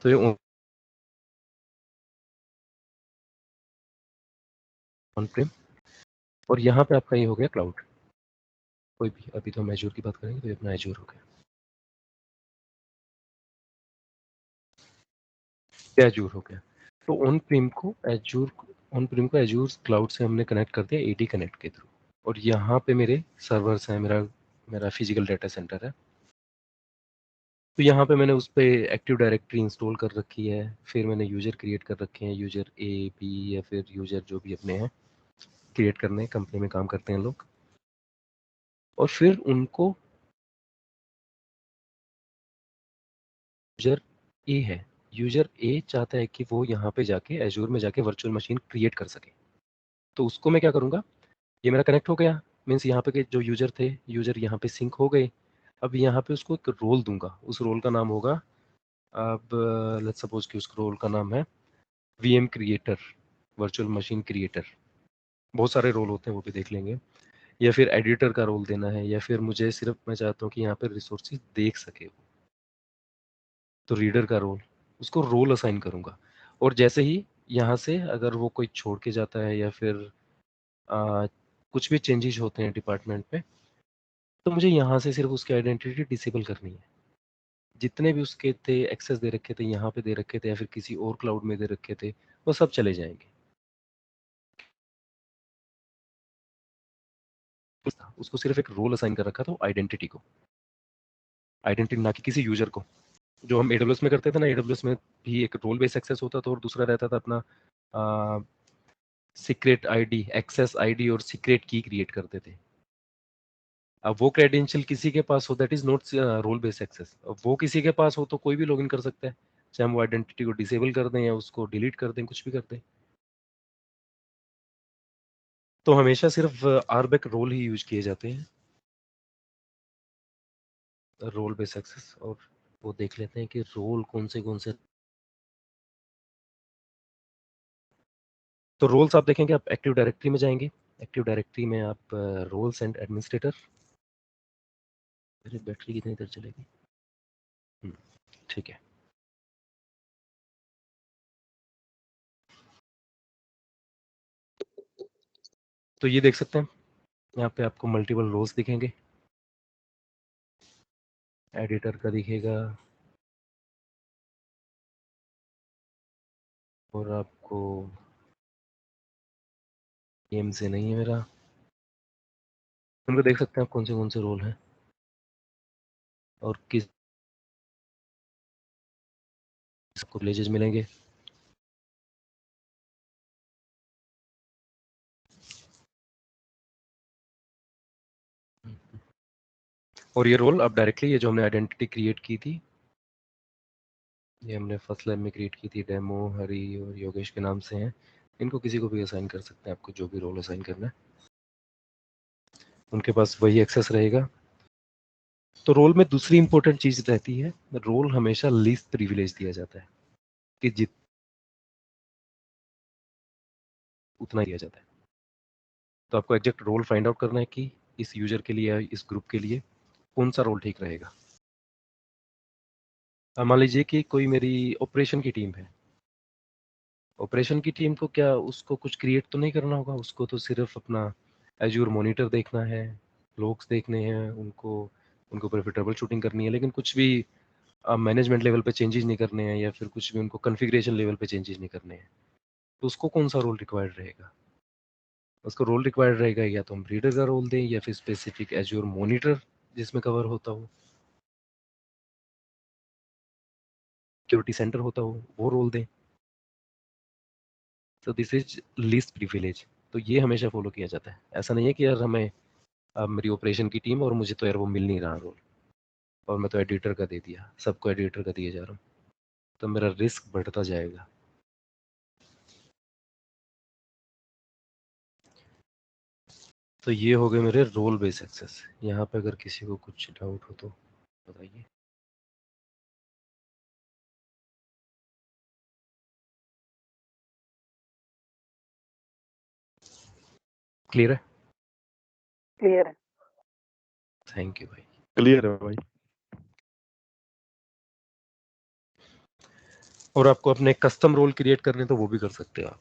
तो ये ऑन प्रीम, और यहाँ पे आपका ये हो गया क्लाउड। कोई भी, अभी तो हम एजूर की बात करेंगे, तो ये अपना एजूर हो गया, एजूर हो गया। तो ऑन प्रीम को एजूर क्लाउड से हमने कनेक्ट कर दिया AD कनेक्ट के थ्रू, और यहाँ पे मेरे सर्वर्स हैं, मेरा फिजिकल डाटा सेंटर है। तो यहाँ पे मैंने उस पर एक्टिव डायरेक्टरी इंस्टॉल कर रखी है, फिर मैंने यूजर क्रिएट कर रखे हैं, यूजर A B या फिर यूजर जो भी अपने हैं क्रिएट करने हैं, कंपनी में काम करते हैं लोग, और फिर उनको यूजर A है, यूजर A चाहता है कि वो यहाँ पे जाके एजूर में जाके वर्चुअल मशीन क्रिएट कर सके। तो उसको मैं क्या करूँगा, ये मेरा कनेक्ट हो गया, मीन्स यहाँ पे के जो यूजर थे, यूजर यहाँ पे सिंक हो गए। अब यहाँ पे उसको एक रोल दूंगा, उस रोल का नाम होगा, अब लेट्स सपोज कि उस रोल का नाम है VM creator, virtual machine creator. बहुत सारे रोल होते हैं, वो भी देख लेंगे। या फिर एडिटर का रोल देना है, या फिर मुझे सिर्फ मैं चाहता हूँ कि यहाँ पे रिसोर्सेज देख सके, तो रीडर का रोल, उसको रोल असाइन करूँगा। और जैसे ही यहाँ से अगर वो कोई छोड़ के जाता है या फिर कुछ भी चेंजेस होते हैं डिपार्टमेंट में, तो मुझे यहाँ से सिर्फ उसकी आइडेंटिटी डिसेबल करनी है। जितने भी उसके थे एक्सेस दे रखे थे, यहाँ पे दे रखे थे या फिर किसी और क्लाउड में दे रखे थे, वो सब चले जाएंगे। उसको सिर्फ एक रोल असाइन कर रखा था, आइडेंटिटी को, आइडेंटिटी ना कि किसी यूजर को। जो हम AWS में करते थे ना, AWS में भी एक रोल बेस्ड एक्सेस होता था और दूसरा रहता था अपना सीक्रेट आईडी, एक्सेस आईडी और सीक्रेट की क्रिएट करते थे। अब वो क्रेडेंशियल किसी के पास हो, that is not role based access. अब वो किसी के पास हो तो कोई भी लॉगिन कर सकता है, चाहे हम वो आइडेंटिटी को डिसेबल कर दें या उसको डिलीट कर दें, कुछ भी कर दें। तो हमेशा सिर्फ RBAC रोल ही यूज किए जाते हैं, रोल बेस्ड एक्सेस। और वो देख लेते हैं कि रोल कौन से। तो रोल्स आप देखेंगे, आप एक्टिव डायरेक्टरी में जाएंगे, एक्टिव डायरेक्टरी में आप रोल्स एंड एडमिनिस्ट्रेटर। मेरी बैटरी कितनी देर चलेगी? ठीक है। तो ये देख सकते हैं, यहाँ पे आपको मल्टीपल रोल्स दिखेंगे, एडिटर का दिखेगा, और आपको गेम से नहीं है मेरा, उनको देख सकते हैं आप कौन से रोल हैं और किस प्रिविलेजेस मिलेंगे। और ये रोल अब डायरेक्टली, ये जो हमने आइडेंटिटी क्रिएट की थी, ये हमने फर्स्ट लैब में क्रिएट की थी, डेमो हरी और योगेश के नाम से हैं, इनको किसी को भी असाइन कर सकते हैं, आपको जो भी रोल असाइन करना है उनके पास वही एक्सेस रहेगा। तो रोल में दूसरी इंपॉर्टेंट चीज रहती है, रोल हमेशा लीस्ट प्रिविलेज दिया जाता है, कि जित उतना दिया जाता है। तो आपको एग्जैक्ट रोल फाइंड आउट करना है कि इस यूजर के लिए या इस ग्रुप के लिए कौन सा रोल ठीक रहेगा। मान लीजिए कि कोई मेरी ऑपरेशन की टीम है, ऑपरेशन की टीम को क्या उसको कुछ क्रिएट तो नहीं करना होगा, उसको तो सिर्फ अपना एज्योर मॉनिटर देखना है, लोग्स देखने हैं, उनको उनको ऊपर ट्रबल शूटिंग करनी है, लेकिन कुछ भी मैनेजमेंट लेवल पे चेंजेस नहीं करने हैं या फिर कुछ भी उनको कॉन्फ़िगरेशन लेवल पे चेंजेस नहीं करने हैं। तो उसको कौन सा रोल रिक्वायर्ड रहेगा? उसको रोल रिक्वायर्ड रहेगा या तो हम रीडर का रोल दें या फिर स्पेसिफिक एज्योर मॉनिटर जिसमें कवर होता हो, सिक्योरिटी सेंटर होता हो, वो रोल दें। तो दिस इज लीस्ट प्रिविलेज। तो ये हमेशा फॉलो किया जाता है। ऐसा नहीं है कि यार हमें अब मेरी ऑपरेशन की टीम और मुझे तो यार वो मिल नहीं रहा रोल, और मैं तो एडिटर का दे दिया, सबको एडिटर का दिए जा रहा हूँ, तो मेरा रिस्क बढ़ता जाएगा। तो ये हो गए मेरे रोल बेस्ड एक्सेस। यहाँ पे अगर किसी को कुछ डाउट हो तो बताइए। क्लियर है? क्लियर है। थैंक यू भाई। क्लियर है भाई। और आपको अपने कस्टम रोल क्रिएट करने तो वो भी कर सकते हो आप,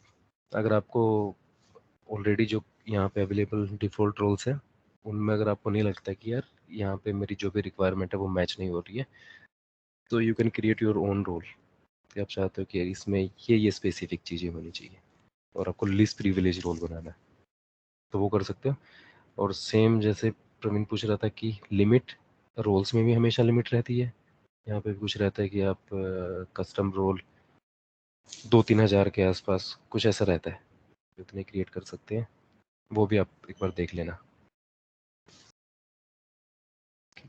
अगर आपको ऑलरेडी जो यहाँ पे अवेलेबल डिफ़ॉल्ट रोल्स हैं उनमें अगर आपको नहीं लगता कि यार यहाँ पे मेरी जो भी रिक्वायरमेंट है वो मैच नहीं हो रही है, तो you can create your own role. कि आप चाहते हो कि यार इसमें ये स्पेसिफिक चीज़ें होनी चाहिए और आपको लिस्ट प्रिविलेज रोल बनाना है, तो वो कर सकते हो। और सेम जैसे प्रवीण पूछ रहा था कि लिमिट, रोल्स में भी हमेशा लिमिट रहती है। यहाँ पे भी कुछ रहता है कि आप कस्टम रोल 2-3 हज़ार के आसपास कुछ ऐसा रहता है, उतने क्रिएट कर सकते हैं, वो भी आप एक बार देख लेना।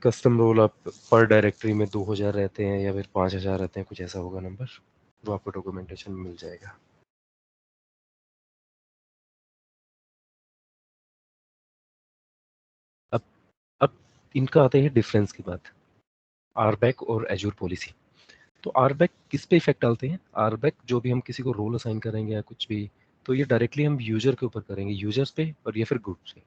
कस्टम रोल आप पर डायरेक्टरी में 2000 रहते हैं या फिर 5000 रहते हैं, कुछ ऐसा होगा नंबर, वो आपको डॉक्यूमेंटेशन में मिल जाएगा। इनका आते हैं डिफरेंस की बात, आरबैक और एजूर पॉलिसी। तो आरबैक किस पे इफेक्ट डालते हैं? आरबैक जो भी हम किसी को रोल असाइन करेंगे या कुछ भी, तो ये डायरेक्टली हम यूजर के ऊपर करेंगे, यूजर्स पे और या फिर ग्रुप से।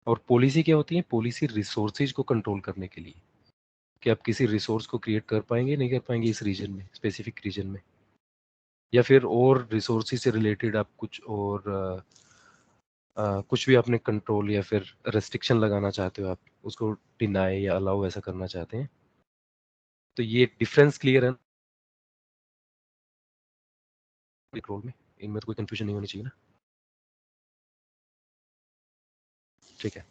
और पॉलिसी क्या होती है? पॉलिसी रिसोर्सेज को कंट्रोल करने के लिए, कि आप किसी रिसोर्स को क्रिएट कर पाएंगे नहीं कर पाएंगे इस रीजन में, स्पेसिफिक रीजन में, या फिर और रिसोर्सेज से रिलेटेड आप कुछ और कुछ भी आपने कंट्रोल या फिर रेस्ट्रिक्शन लगाना चाहते हो, आप उसको डिनाई या अलाउ ऐसा करना चाहते हैं। तो ये डिफरेंस क्लियर है रोल में, इनमें तो कोई कंफ्यूजन नहीं होनी चाहिए ना। ठीक है,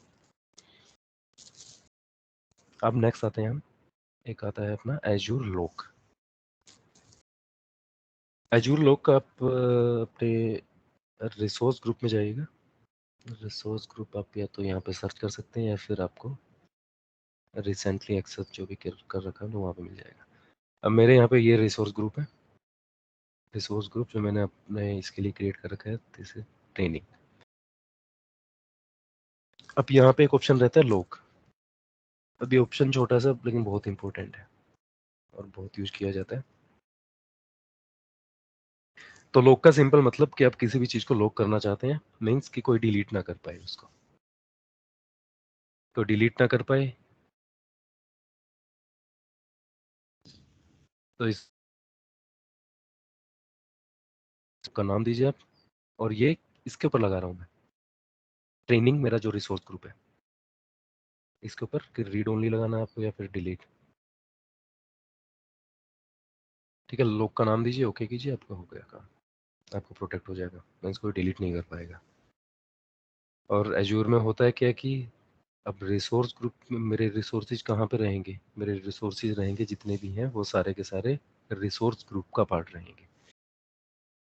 अब नेक्स्ट आते हैं हम, एक आता है अपना एजूर लॉक। एजूर लॉक का आप अपने रिसोर्स ग्रुप में जाइएगा। रिसोर्स ग्रुप आप या तो यहाँ पे सर्च कर सकते हैं या फिर आपको रिसेंटली एक्सेस जो भी कर रखा है वहाँ पे मिल जाएगा। अब मेरे यहाँ पे ये रिसोर्स ग्रुप है, रिसोर्स ग्रुप जो मैंने अपने इसके लिए क्रिएट कर रखा है, दिस इज ट्रेनिंग। अब यहाँ पे एक ऑप्शन रहता है लॉक। अब ये ऑप्शन छोटा सा लेकिन बहुत इंपॉर्टेंट है और बहुत यूज किया जाता है। तो लॉक का सिंपल मतलब कि आप किसी भी चीज को लॉक करना चाहते हैं, मीन्स कि कोई डिलीट ना कर पाए उसको, तो डिलीट ना कर पाए। तो इसका नाम दीजिए आप, और ये इसके ऊपर लगा रहा हूँ मैं, ट्रेनिंग मेरा जो रिसोर्स ग्रुप है, इसके ऊपर रीड ओनली लगाना है आपको या फिर डिलीट। ठीक है, लॉक का नाम दीजिए, ओके कीजिए, आपका हो गया काम, आपको प्रोटेक्ट हो जाएगा, मीन्स कोई डिलीट नहीं कर पाएगा। और एजूर में होता है क्या कि अब रिसोर्स ग्रुप में मेरे रिसोर्सेज कहाँ पे रहेंगे? मेरे रिसोर्सेज रहेंगे जितने भी हैं वो सारे के सारे रिसोर्स ग्रुप का पार्ट रहेंगे।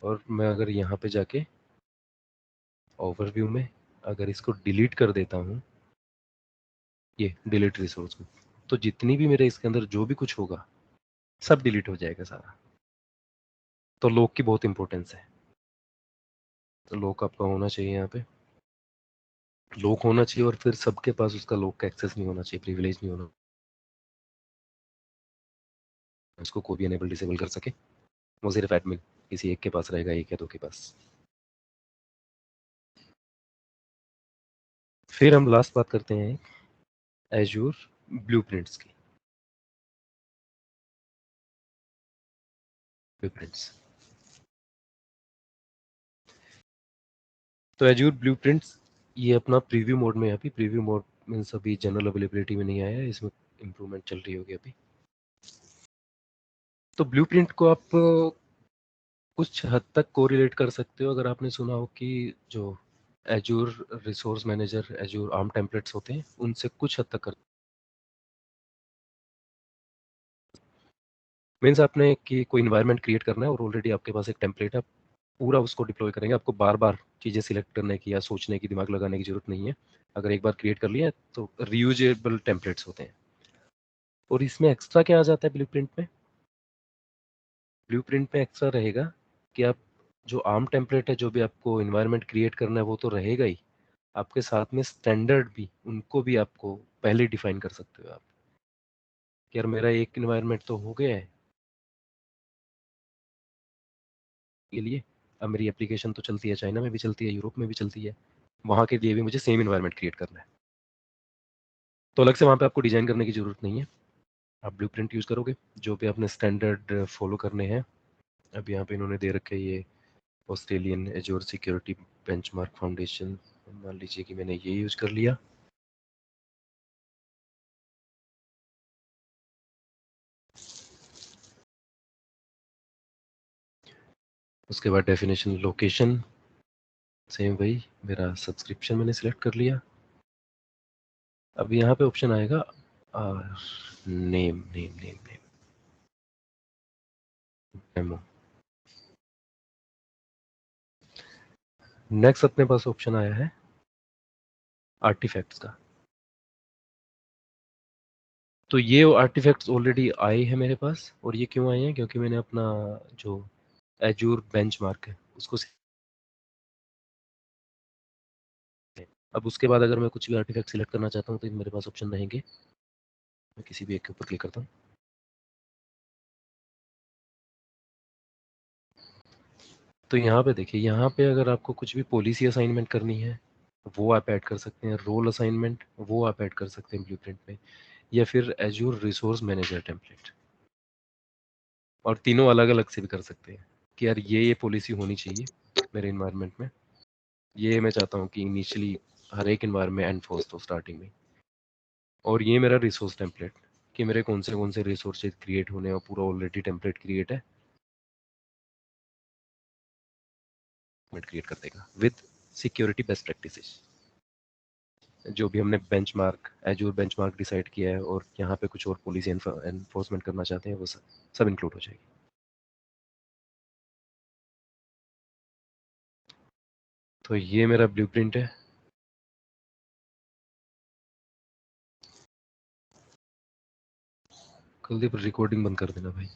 और मैं अगर यहाँ पे जाके ओवरव्यू में अगर इसको डिलीट कर देता हूँ, ये डिलीट रिसोर्स ग्रुप, तो जितनी भी मेरे इसके अंदर जो भी कुछ होगा सब डिलीट हो जाएगा सारा। तो लॉक की बहुत इंपॉर्टेंस है, तो लॉक आपका होना चाहिए, यहाँ पे लॉक होना चाहिए और फिर सबके पास उसका लॉक का एक्सेस नहीं होना चाहिए, प्रिविलेज नहीं होना, उसको कोई भी एनेबल डिसेबल कर सके, वो सिर्फ एडमिन किसी एक के पास रहेगा, एक या दो के पास। फिर हम लास्ट बात करते हैं एजूर ब्लूप्रिंट्स की। ब्लूप्रिंट्स, तो एजूर ब्लूप्रिंट्स ये अपना प्रीव्यू मोड में है अभी। प्रीव्यू मोड मींस अभी जनरल अवेलेबिलिटी में नहीं आया है, इसमें इम्प्रूवमेंट चल रही होगी अभी। तो ब्लूप्रिंट को आप कुछ हद तक कोरिलेट कर सकते हो, अगर आपने सुना हो कि जो Azure resource manager, Azure arm templates होते हैं, उनसे कुछ हद तक कर, मीन्स आपने कि कोई इन्वायरमेंट क्रिएट करना है और ऑलरेडी आपके पास एक टेम्पलेट है, पूरा उसको डिप्लॉय करेंगे, आपको बार बार चीज़ें सिलेक्ट करने की या सोचने की, दिमाग लगाने की जरूरत नहीं है। अगर एक बार क्रिएट कर लिया है तो रीयूजेबल टेम्पलेट्स होते हैं। और इसमें एक्स्ट्रा क्या आ जाता है ब्लूप्रिंट में? ब्लूप्रिंट में एक्स्ट्रा रहेगा कि आप जो आर्म टेम्पलेट है, जो भी आपको इन्वायरमेंट क्रिएट करना है वो तो रहेगा ही, आपके साथ में स्टैंडर्ड भी, उनको भी आपको पहले डिफाइन कर सकते हो आप कि यार मेरा एक इन्वायरमेंट तो हो गया है के लिए, अब मेरी एप्लीकेशन तो चलती है, चाइना में भी चलती है, यूरोप में भी चलती है, वहाँ के लिए भी मुझे सेम इन्वायरमेंट क्रिएट करना है, तो अलग से वहाँ पे आपको डिजाइन करने की जरूरत नहीं है, आप ब्लूप्रिंट यूज करोगे, जो भी आपने स्टैंडर्ड फॉलो करने हैं। अब यहाँ पे इन्होंने दे रखे ये Australian Azure security benchmark foundation, मान लीजिए कि मैंने ये यूज कर लिया। उसके बाद डेफिनेशन, लोकेशन सेम वही, मेरा सब्सक्रिप्शन मैंने सिलेक्ट कर लिया। अब यहाँ पे ऑप्शन आएगा name name name name demo. Next अपने पास ऑप्शन आया है आर्टिफैक्ट्स का। तो ये आर्टिफैक्ट्स ऑलरेडी आए हैं मेरे पास, और ये क्यों आए हैं? क्योंकि मैंने अपना जो एजूर बेंचमार्क है उसको अब उसके बाद अगर मैं कुछ भी आर्टिफैक्ट सिलेक्ट करना चाहता हूँ तो मेरे पास ऑप्शन रहेंगे। मैं किसी भी एक के ऊपर क्लिक करता हूँ। तो यहाँ पे देखिए, यहाँ पे अगर आपको कुछ भी पॉलिसी असाइनमेंट करनी है वो आप ऐड कर सकते हैं, रोल असाइनमेंट वो आप ऐड कर सकते हैं ब्लूप्रिंट में, या फिर एज्योर रिसोर्स मैनेजर टेम्पलेट। और तीनों अलग अलग से भी कर सकते हैं कि यार ये पॉलिसी होनी चाहिए मेरे इन्वायरमेंट में, ये मैं चाहता हूँ कि इनिशियली हर एक इन्वायरमेंट एनफोर्स हो स्टार्टिंग में, और ये मेरा रिसोर्स टेम्पलेट कि मेरे कौन से रिसोर्सेज क्रिएट होने हैं और पूरा ऑलरेडी टेम्पलेट क्रिएट है, क्रिएट कर देगा विद सिक्योरिटी बेस्ट प्रैक्टिसेस। जो भी हमने बेंचमार्क एजूर बेंचमार्क डिसाइड किया है और यहाँ पे कुछ और पॉलिसी एनफोर्समेंट करना चाहते हैं वो सब इंक्लूड हो जाएगी। तो ये मेरा ब्लूप्रिंट है। कुलदीप रिकॉर्डिंग बंद कर देना भाई।